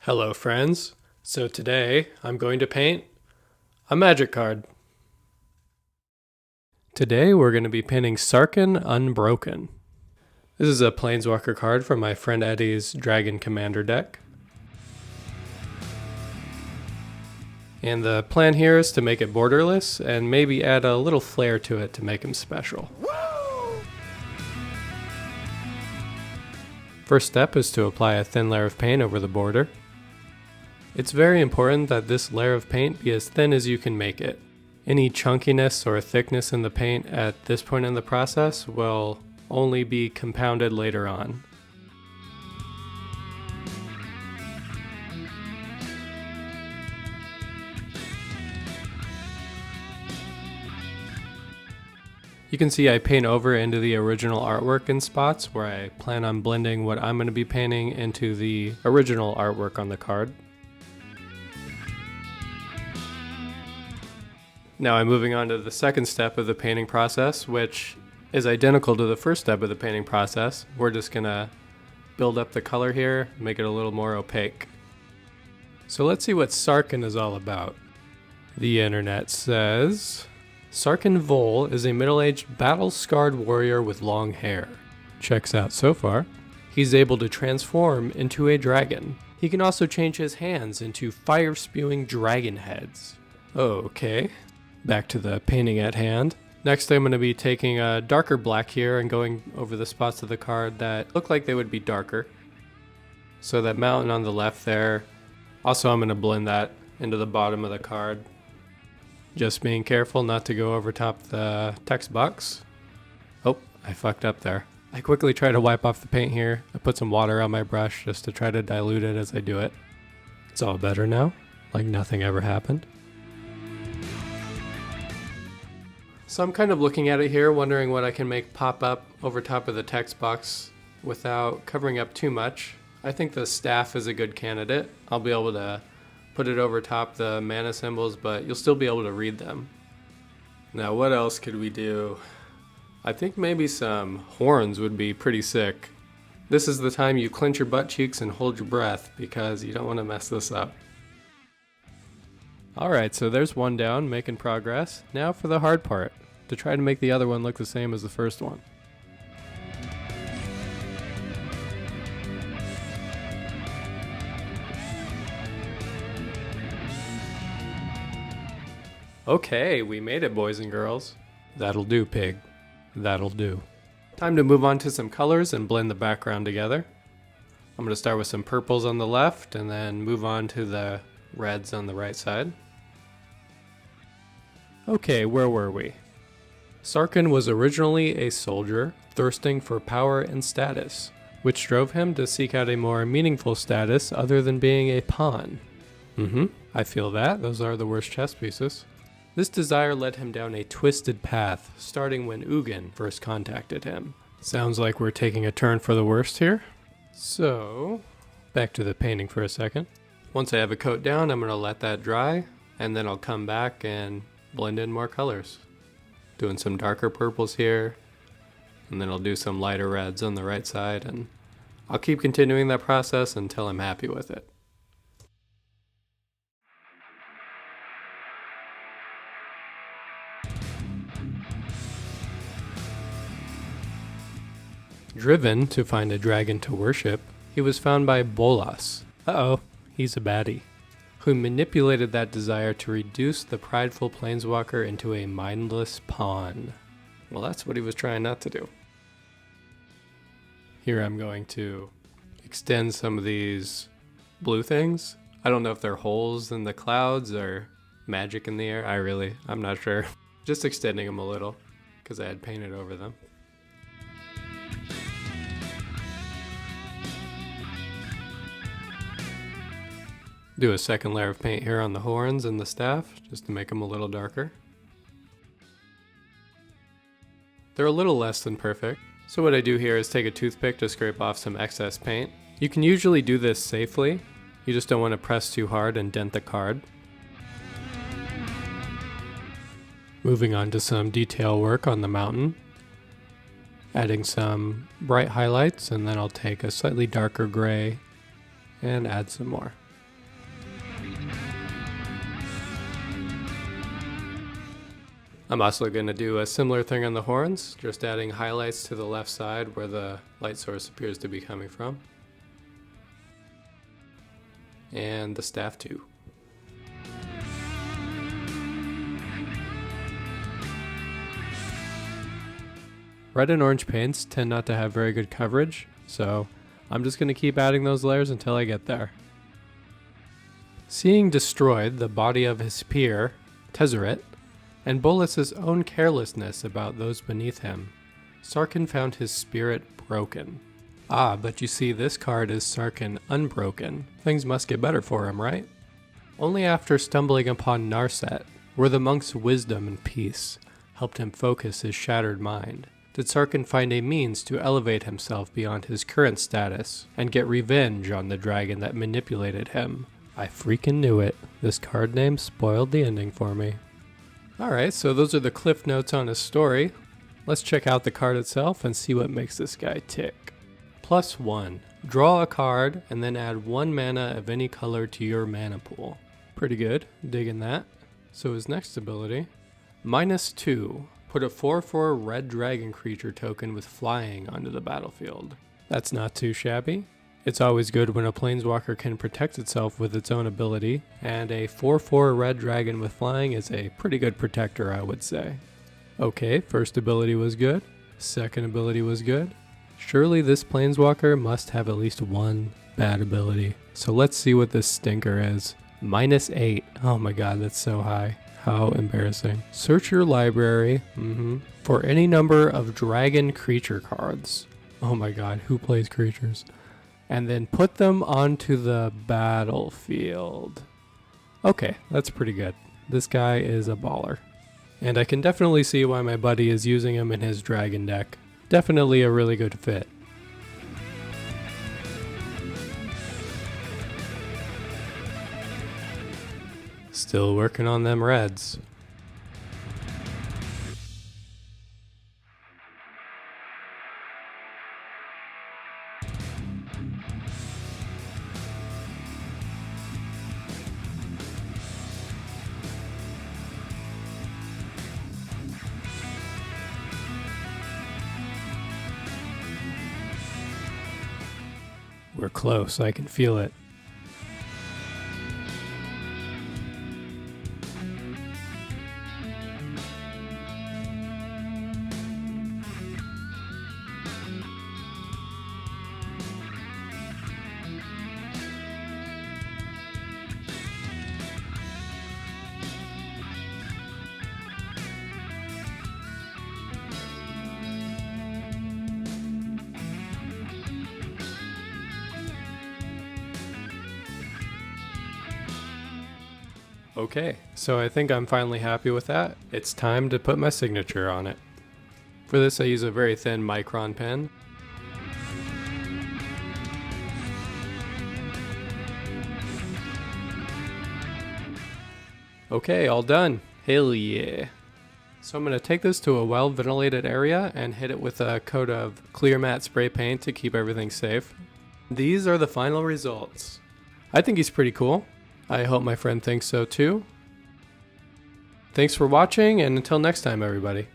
Hello friends, so today I'm going to paint a magic card. Today we're going to be painting Sarkhan Unbroken. This is a Planeswalker card from my friend Eddie's Dragon Commander deck. And the plan here is to make it borderless and maybe add a little flair to it to make him special. First step is to apply a thin layer of paint over the border. It's very important that this layer of paint be as thin as you can make it. Any chunkiness or thickness in the paint at this point in the process will only be compounded later on. You can see I paint over into the original artwork in spots where I plan on blending what I'm going to be painting into the original artwork on the card. Now I'm moving on to the second step of the painting process, which is identical to the first step of the painting process. We're just gonna build up the color here, make it a little more opaque. So let's see what Sarkhan is all about. The internet says, Sarkhan Vol is a middle-aged battle-scarred warrior with long hair. Checks out so far. He's able to transform into a dragon. He can also change his hands into fire-spewing dragon heads. Okay. Back to the painting at hand. Next I'm going to be taking a darker black here and going over the spots of the card that look like they would be darker. So that mountain on the left there, also I'm going to blend that into the bottom of the card. Just being careful not to go over top the text box. Oh, I fucked up there. I quickly try to wipe off the paint here. I put some water on my brush just to try to dilute it as I do it. It's all better now, like nothing ever happened. So I'm kind of looking at it here, wondering what I can make pop up over top of the text box without covering up too much. I think the staff is a good candidate. I'll be able to put it over top the mana symbols, but you'll still be able to read them. Now what else could we do? I think maybe some horns would be pretty sick. This is the time you clench your butt cheeks and hold your breath because you don't want to mess this up. Alright, so there's one down, making progress. Now for the hard part, to try to make the other one look the same as the first one. Okay, we made it, boys and girls. That'll do, pig. That'll do. Time to move on to some colors and blend the background together. I'm going to start with some purples on the left and then move on to the reds on the right side. Okay, where were we? Sarkhan was originally a soldier thirsting for power and status, which drove him to seek out a more meaningful status other than being a pawn. I feel that. Those are the worst chess pieces. This desire led him down a twisted path, starting when Ugin first contacted him. Sounds like we're taking a turn for the worst here. So, back to the painting for a second. Once I have a coat down, I'm going to let that dry, and then I'll come back and blend in more colors. Doing some darker purples here, and then I'll do some lighter reds on the right side, and I'll keep continuing that process until I'm happy with it. Driven to find a dragon to worship, he was found by Bolas. He's a baddie, who manipulated that desire to reduce the prideful planeswalker into a mindless pawn. Well, that's what he was trying not to do. Here I'm going to extend some of these blue things. I don't know if they're holes in the clouds or magic in the air. I'm not sure. Just extending them a little because I had painted over them. Do a second layer of paint here on the horns and the staff, just to make them a little darker. They're a little less than perfect, so what I do here is take a toothpick to scrape off some excess paint. You can usually do this safely, you just don't want to press too hard and dent the card. Moving on to some detail work on the mountain. Adding some bright highlights, and then I'll take a slightly darker gray and add some more. I'm also going to do a similar thing on the horns, just adding highlights to the left side where the light source appears to be coming from. And the staff too. Red and orange paints tend not to have very good coverage, so I'm just going to keep adding those layers until I get there. Seeing destroyed the body of his peer, Tezzeret, and Bolas's own carelessness about those beneath him, Sarkhan found his spirit broken. Ah, but you see, this card is Sarkhan Unbroken. Things must get better for him, right? Only after stumbling upon Narset, where the monk's wisdom and peace helped him focus his shattered mind, did Sarkhan find a means to elevate himself beyond his current status and get revenge on the dragon that manipulated him. I freaking knew it. This card name spoiled the ending for me. Alright, so those are the cliff notes on his story. Let's check out the card itself and see what makes this guy tick. +1. Draw a card and then add 1 mana of any color to your mana pool. Pretty good, digging that. So his next ability. -2. Put a 4/4 red dragon creature token with flying onto the battlefield. That's not too shabby. It's always good when a planeswalker can protect itself with its own ability, and a 4/4 red dragon with flying is a pretty good protector, I would say. Okay, first ability was good. Second ability was good. Surely this planeswalker must have at least one bad ability. So let's see what this stinker is. -8. Oh my god, that's so high. How embarrassing. Search your library for any number of dragon creature cards. Oh my god, who plays creatures? And then put them onto the battlefield. Okay, that's pretty good. This guy is a baller. And I can definitely see why my buddy is using him in his dragon deck. Definitely a really good fit. Still working on them reds. We're close, I can feel it. Okay, so I think I'm finally happy with that. It's time to put my signature on it. For this I use a very thin micron pen. Okay, all done. Hell yeah. So I'm going to take this to a well ventilated area and hit it with a coat of clear matte spray paint to keep everything safe. These are the final results. I think he's pretty cool. I hope my friend thinks so too. Thanks for watching, and until next time, everybody.